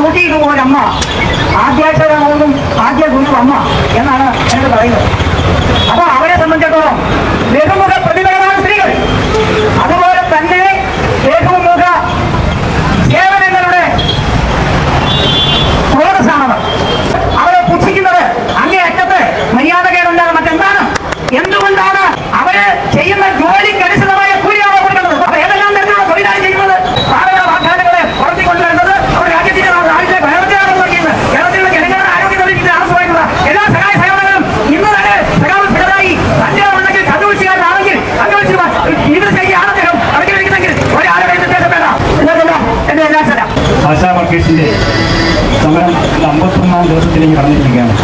കൂട്ടിയിട്ട് പോലമ്മ ആദ്യാക്ഷരമൊന്നും ആദ്യ ഗുരു അമ്മ എന്നാണ് എന്നോട് പറയുന്നത്. അപ്പൊ അവരെ സംബന്ധിച്ചിടത്തോളം ബഹുമുഖ പ്രതിഭകളാണ് സ്ത്രീകൾ. അതുപോലെ തന്നെ ബഹുമുഖ സേവനങ്ങളുടെ സ്രോതസ്സാണവർ. അവരെ പുച്ഛിക്കുന്നത് അങ്ങേയറ്റത്ത് മര്യാദകേടുണ്ടാകും. മറ്റെന്താണ്? എന്തുകൊണ്ടാണ് അവര് ചെയ്യുന്ന ജോലിക്കനുസൃതമായ കൂലിയാണ് കൊടുക്കുന്നത്? അപ്പൊ ഏതെല്ലാം തരത്തിലുള്ള തൊഴിലാണ് ചെയ്യുന്നത്? പാവങ്ങളുടെ വാഗ്ദാനങ്ങളെ വളർത്തിക്കൊണ്ടുവരുന്നത് അവർ രാജ്യത്തിന്റെ ഭരണത്തിലാണ് നോക്കിയത്. കേരളത്തിലുള്ള ജനങ്ങളുടെ ആരോഗ്യ തൊഴിലിന് ആവശ്യമായിട്ടുള്ള എല്ലാ സഹായ സഹകരണങ്ങളും ഇന്ന് തന്നെ സഖാവ് പിണറായി തന്റെ ഉണ്ടെങ്കിൽ കണ്ടുപിടിച്ചുകാരനാണെങ്കിൽ കണ്ടുപിടിച്ച് ജീവിതശൈലിയാണ് അദ്ദേഹം അവതരിപ്പിക്കുന്നെങ്കിൽ ഒരാളുടെ നിർദ്ദേശം വേണ്ട. എന്റെ എല്ലാ സ്ഥലം ആശാ വർക്കേഴ്സിന്റെ സമരം 51ാം ദിവസത്തിലേക്ക് കടന്നിരിക്കുകയാണ്.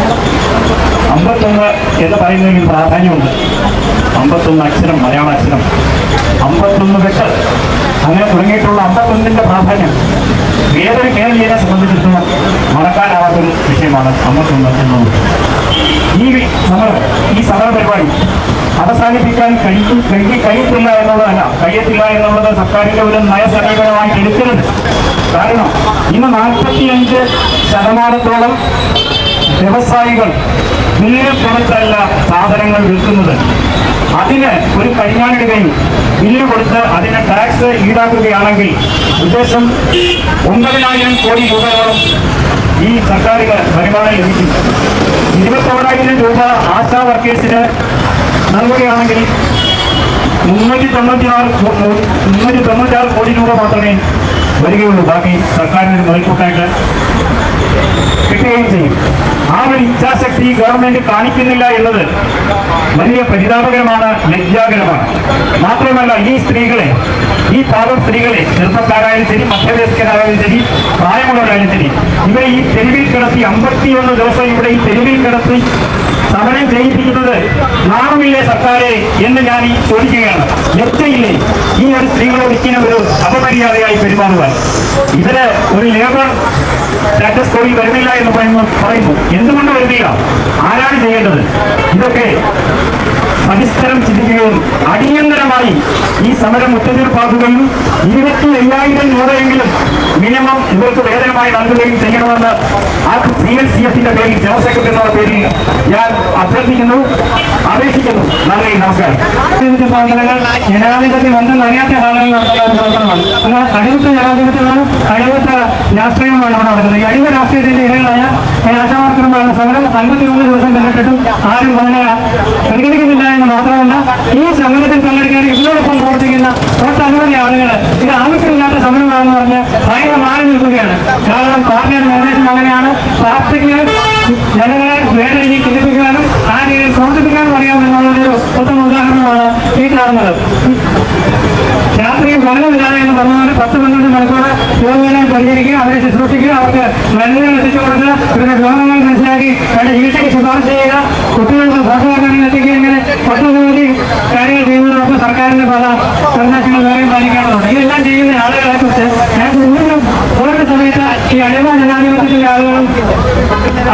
51 എന്ന് പറയുന്നതിൽ പ്രാധാന്യമുണ്ട്. 51 അക്ഷരം, മലയാള അക്ഷരം, 51 വെട്ട്, അങ്ങനെ തുടങ്ങിയിട്ടുള്ള 51ന്റെ പ്രാധാന്യം ഏതൊരു കേരളീയനെ സംബന്ധിച്ചിടത്തോളം മറക്കാനാവാത്തൊരു വിഷയമാണ് 51 എന്നത്. ഈ സമര പരിപാടി അവസാനിപ്പിക്കാൻ കഴിയത്തില്ല എന്നുള്ളതല്ല, കഴിയത്തില്ല എന്നുള്ളത് സർക്കാരിന്റെ ഒരു നയസമീപനമായി എടുക്കരുത്. കാരണം ഇന്ന് 45% വ്യവസായികൾ ബില്ല് കൊടുത്തല്ല സാധനങ്ങൾ വിൽക്കുന്നത്. അതിന് ഒരു കൈമാറിടുകയും ബില്ല് കൊടുത്ത് അതിന് ടാക്സ് ഈടാക്കുകയാണെങ്കിൽ ഉദ്ദേശം 9,000 കോടി രൂപയോളം ഈ സർക്കാരിന് വരുമാനം ലഭിക്കും. 21,000 രൂപ ആശാ വർക്കേഴ്സിന് നൽകുകയാണെങ്കിൽ 396 കോടി രൂപ മാത്രമേ വരികയുള്ളൂ. ബാക്കി സർക്കാരിന് മുതൽക്കൂട്ടായിട്ട് കിട്ടുകയും ചെയ്യും. ആ ഒരു ഇച്ഛാശക്തി ഗവൺമെന്റ് കാണിക്കുന്നില്ല എന്നത് വലിയ പരിതാപകരമാണ്, ലജ്ജാകരമാണ്. മാത്രമല്ല ഈ പാവം സ്ത്രീകളെ ചെറുപ്പക്കാരായാലും ശരി, മധ്യവയസ്കരായാലും ശരി, പ്രായമുള്ളവരായാലും ശരി, ഇവരെ ഈ തെരുവിൽ കിടത്തി 51 ദിവസം ഇവിടെ ഈ തെരുവിൽ കിടത്തി സമരം ചെയ്യിപ്പിക്കുന്നത് നാണമില്ലേ സർക്കാരെ എന്ന് ഞാൻ ചോദിക്കുകയാണ്. ലജ്ജയില്ലേ ഈ ഒരു സ്ത്രീകളോട് ഇങ്ങനെ ഒരു അപമര്യാദയായി പെരുമാറുവാൻ? ഇവര് ഒരു ലേബർ സ്റ്റാറ്റസ് കോഡിൽ വരുന്നില്ല എന്ന് പറയുന്നു. എന്തുകൊണ്ട് വരുന്നില്ല? ആരാണ് ചെയ്യേണ്ടത്? ഇതൊക്കെ സവിസ്തരം ചിന്തിക്കുകയും അടിയന്തരമായി ഈ സമരം ഒത്തുതീർപ്പാക്കുകയും 25,000 രൂപയെങ്കിലും മിനിമം ഇവർക്ക് വേതനമായി നൽകുകയും ചെയ്യണമെന്ന് CLCF-ന്റെ പേരിൽ, ജനറൽ സെക്രട്ടറി എന്ന പേരിൽ ഞാൻ അഭ്യർത്ഥിക്കുന്നു, അപേക്ഷിക്കുന്നു. നന്ദി, നമസ്കാരം. ജനാധിപത്യ ബന്ധം അറിയാത്ത കാലങ്ങൾ നടത്തുന്ന ഒരു പ്രവർത്തനമാണ്. എന്നാൽ അടിമത്ത ജനാധിപത്യമാണ്, അടിമത്ത രാഷ്ട്രീയമാണ് ഇവിടെ നടക്കുന്നത്. ഈ അടിമ രാഷ്ട്രീയത്തിന്റെ ഇരകളായ ആശാവർക്കർമാരുടെ സമരം 53 ദിവസം പിന്നിട്ടിട്ടും ആരും പരിഗണിക്കുന്നില്ല എന്ന് മാത്രമല്ല, ഈ സമരത്തിൽ പങ്കെടുക്കാൻ ഇതിനോടൊപ്പം പ്രവർത്തിക്കുന്ന ഒട്ടനവധി ആളുകൾ ഇത് ആവശ്യമില്ലാത്ത സമരമാണെന്ന് പറഞ്ഞ് ഭയങ്കര മാറി നിൽക്കുകയാണ്. കാരണം പാർട്ടിയുടെ നിർദ്ദേശം അങ്ങനെയാണ്. പാർട്ടിക്ക് ജനങ്ങളെ വേണ്ട രീതിയിൽ ചിന്തിപ്പിക്കാനും ആ രീതിയിൽ പ്രവർത്തിപ്പിക്കാനും അറിയാമെന്നുള്ളൊരു ഉത്തമ ഉദാഹരണമാണ് ഈ കാണുന്നത്. രാത്രിയിൽ ഭരണമില്ലാതെ എന്ന് പറഞ്ഞാൽ 10-12 മണിക്കൂർ രോഗികളെ പരിചരിക്കുക, അവരെ ശുശ്രൂഷിക്കുക, അവർക്ക് മരുന്നുകൾ എത്തിച്ചു കൊടുക്കുക, ഇവരുടെ രോഗങ്ങൾ മനസ്സിലാക്കി അവരുടെ ചികിത്സയ്ക്ക് ശുപാർശ ചെയ്യുക, കുട്ടികൾക്ക് പോഷകാഹാരം എത്തിക്കുക, ഇങ്ങനെ ഒട്ടനവധി കാര്യങ്ങൾ ചെയ്യുന്നതോടൊപ്പം സർക്കാരിന്റെ പല നിർദ്ദേശങ്ങൾ വേറെയും പാലിക്കേണ്ടതുണ്ട്. ഇതെല്ലാം ചെയ്യുന്ന ആളുകളെ കുറിച്ച് ഞാൻ ഓരോ സമയത്ത് ഈ അടിമ ജനാധിപത്യത്തിന്റെ ആളുകളും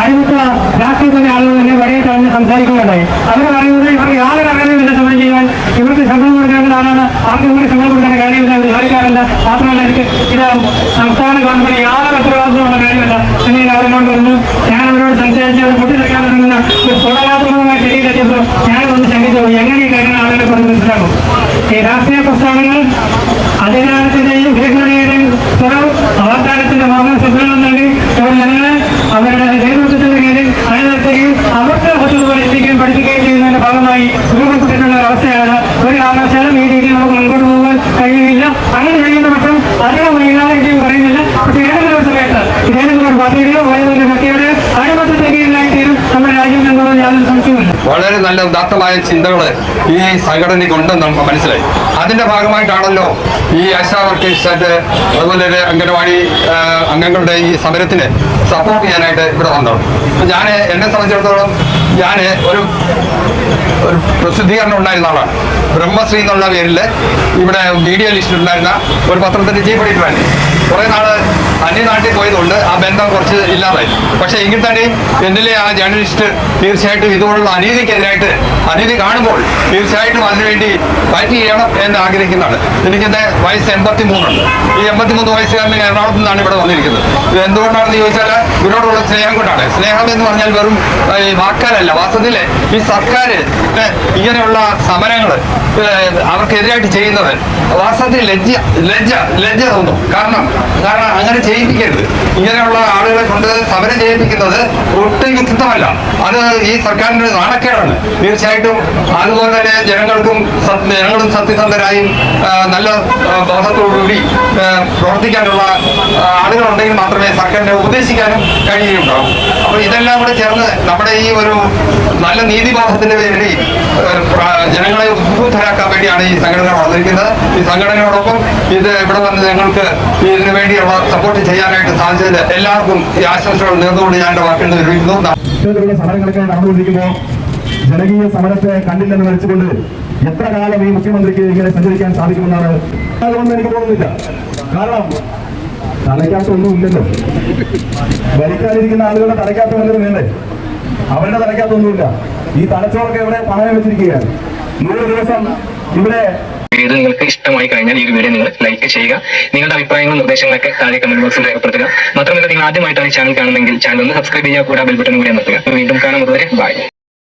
അടിമത്ത രാഷ്ട്രീയത്തിന്റെ ആളുകളും തന്നെ വഴിയെ തടഞ്ഞ് സംസാരിക്കുകയുണ്ടായി. അവർ പറയുന്നത് ഇവർക്ക് യാതൊരു അറിവുമില്ല സമരം ചെയ്യാൻ, ഇവർക്ക് ശമ്പളം കൊടുക്കേണ്ട ആളാണ്, ആർക്കും ഇവർക്ക് ശമ്പളം കൊടുക്കേണ്ട കാര്യമില്ല, അവർ ജോലിക്കാരല്ല, മാത്രമല്ല എനിക്ക് ഇത് സംസ്ഥാന ഗവൺമെന്റ് യാതൊരു ഉത്തരവാദിത്വമുള്ള കാര്യമല്ല എന്നീ അവരോട് പറഞ്ഞു. ഞാൻ അവരോട് സംസാരിച്ച് അവർ പൊട്ടിത്തെറിക്കാൻ തുടങ്ങുന്ന ഒരു തുടരാത്മകമായ ശരീരത്തിയപ്പോൾ ഞാനൊന്ന് ശങ്കിച്ചു, എങ്ങനെ ഈ കാര്യങ്ങൾ ആളുകളെ പറഞ്ഞ് മനസ്സിലാക്കും? ഈ രാഷ്ട്രീയ പ്രസ്ഥാനങ്ങൾ അധികാരത്തിന്റെയും ഭീഷണിയുടെയും സ്വരം അവതാരത്തിന്റെ ഭാഗം ശബ്ദങ്ങളും നൽകി അവർ ജനങ്ങളെ അവരുടെ നേതൃത്വത്തിന്റെ കീഴിൽ അണിനിർത്തുകയും അവർക്ക് ഒത്തുപോലെ ചിന്തിക്കുകയും പഠിപ്പിക്കുകയും ചെയ്യുന്നതിന്റെ ഭാഗമായി രൂപപ്പെട്ടിട്ടുള്ള ഒരു അവസ്ഥയാണ്. ഒരു കാരണവശാലും ഈ രീതിയിൽ നമുക്ക് മുൻപോട്ട് പോകാൻ കഴിയുകയില്ല. അങ്ങനെ ചെയ്യുന്ന പക്ഷം അധികം വൈകാരികയും പറയുന്നില്ല. പക്ഷേ ഏതെങ്കിലും ഒരു സമയത്ത് ഏതെങ്കിലും ഒരു പാർട്ടിയുടെയോ ഏതെങ്കിലും വ്യക്തിയുടെയോ അടിമത്തത്തെ കീഴിലായി തീരും നമ്മുടെ രാജ്യം എന്നുള്ളത് യാതൊരു സംശയമില്ല. വളരെ നല്ല ഉദാത്തമായ ചിന്തകൾ ഈ സംഘടനയ്ക്കുണ്ടെന്ന് നമുക്ക് മനസ്സിലായി. അതിന്റെ ഭാഗമായിട്ടാണല്ലോ ഈ ആശാ വർക്കേഴ്സ് അതുപോലെ അംഗനവാടി അംഗങ്ങളുടെ ഈ സമരത്തിന് സപ്പോർട്ട് ചെയ്യാനായിട്ട് ഇവിടെ വന്നത്. ഞാൻ എന്നെ സംബന്ധിച്ചിടത്തോളം ഞാൻ ഒരു പ്രസിദ്ധീകരണം ഉണ്ടായിരുന്ന ആളാണ്. ബ്രഹ്മശ്രീ എന്നുള്ള പേരിൽ ഇവിടെ മീഡിയ ലിസ്റ്റിലുണ്ടായിരുന്ന ഒരു പത്രത്തിന്റെ ചീഫ് എഡിറ്ററാണ്. കുറെ നാള് അന്യനാട്ടിൽ പോയതുകൊണ്ട് ആ ബന്ധം കുറച്ച് ഇല്ലാതായി. പക്ഷെ എങ്കിൽ തന്നെയും എന്നിലെ ആ ജേർണലിസ്റ്റ് തീർച്ചയായിട്ടും ഇതുപോലുള്ള അനീതിക്കെതിരായിട്ട് അനീതി കാണുമ്പോൾ തീർച്ചയായിട്ടും അതിനുവേണ്ടി ഫൈറ്റ് ചെയ്യണം എന്ന് ആഗ്രഹിക്കുന്നതാണ്. എനിക്കെന്റെ വയസ്സ് 83 ഉണ്ട്. ഈ 83 വയസ്സുകാരൻ എറണാകുളത്ത് നിന്നാണ് ഇവിടെ വന്നിരിക്കുന്നത്. ഇത് എന്തുകൊണ്ടാണെന്ന് ചോദിച്ചാൽ ഇവരോടുള്ള സ്നേഹം കൊണ്ടാണ്. സ്നേഹം എന്ന് പറഞ്ഞാൽ വെറും ഈ വാക്കാലല്ല. വാസ്തവത്തില് ഈ സർക്കാർ ഇങ്ങനെയുള്ള സമരങ്ങൾ അവർക്കെതിരായിട്ട് ചെയ്യുന്നത് വാസ്തവത്തിൽ ലജ്ജ തോന്നും. കാരണം അങ്ങനെ ചെയ്യിപ്പിക്കരുത്. ഇങ്ങനെയുള്ള ആളുകളെ കൊണ്ട് സമരം ചെയ്യിപ്പിക്കുന്നത് ഒട്ടും യുക്തമല്ല. അത് ഈ സർക്കാരിന്റെ നാണക്കേടാണ്. തീർച്ചയായിട്ടും അതുപോലെ തന്നെ ജനങ്ങളും സത്യസന്ധരായും നല്ല ബോധത്തോടുകൂടി പ്രവർത്തിക്കാനുള്ള ആളുകളുണ്ടെങ്കിൽ മാത്രമേ സർക്കാരിനെ ഉപദേശിക്കാനും കഴിയുകയുണ്ടാവും. അപ്പൊ ഇതെല്ലാം കൂടെ ചേർന്ന് നമ്മുടെ ഈ ഒരു നല്ല നീതിബോധത്തിന് വേണ്ടി ജനങ്ങളെ ഉദ്ബുദ്ധരാക്കാൻ വേണ്ടിയാണ് ഈ സംഘടന വന്നിരിക്കുന്നത്. ഈ സംഘടനയോടൊപ്പം ഇത് ഇവിടെ വന്ന് ഞങ്ങൾക്ക് ഇതിനു വേണ്ടിയുള്ള സപ്പോർട്ട് ചെയ്യാനായിട്ട് സാധിച്ചത് എല്ലാവർക്കും ഈ ആശംസകൾ നേർന്നുകൊണ്ട് ഞാൻ എന്റെ വാക്കിൽ നിർവഹിക്കുന്നു. ഇത്തരത്തിലുള്ള സമരങ്ങളൊക്കെ നടന്നുകൊണ്ടിരിക്കുമ്പോൾ ജനകീയ സമരത്തെ കണ്ടില്ലെന്ന് നടിച്ചുകൊണ്ട് എത്ര കാലം ഈ മുഖ്യമന്ത്രിക്ക് ഇങ്ങനെ സഞ്ചരിക്കാൻ സാധിക്കുമെന്നാണ് അതുകൊണ്ട് എനിക്ക് തോന്നുന്നില്ല. കാരണം തലയ്ക്കകത്തൊന്നും ഇല്ലല്ലോ. ഭരിക്കാനിരിക്കുന്ന ആളുകളുടെ തലയ്ക്കകത്ത് വല്ലതും വേണ്ടേ? അവരുടെ തലയ്ക്കകത്തൊന്നുമില്ല. ഈ തലച്ചോറൊക്കെ ഇവിടെ പണയം വെച്ചിരിക്കുകയാണ്. 100 ദിവസം ഇവിടെ ഇത് നിങ്ങൾക്ക് ഇഷ്ടമായി കഴിഞ്ഞാൽ ഈ വീഡിയോ നിങ്ങൾ ലൈക്ക് ചെയ്യുക. നിങ്ങളുടെ അഭിപ്രായങ്ങളും നിർദ്ദേശങ്ങളൊക്കെ താഴെ കമന്റ് ബോക്സിൽ രേഖപ്പെടുത്തുക. മാത്രമല്ല നിങ്ങൾ ആദ്യമായിട്ടാണ് ഈ ചാനൽ കാണുന്നതെങ്കിൽ ചാനൽ ഒന്ന് സബ്സ്ക്രൈബ് ചെയ്യുക. കൂടെ ബെൽ ബട്ടൺ കൂടി അമർത്തുക. വീണ്ടും കാണാം. അതുവരെ ബൈ.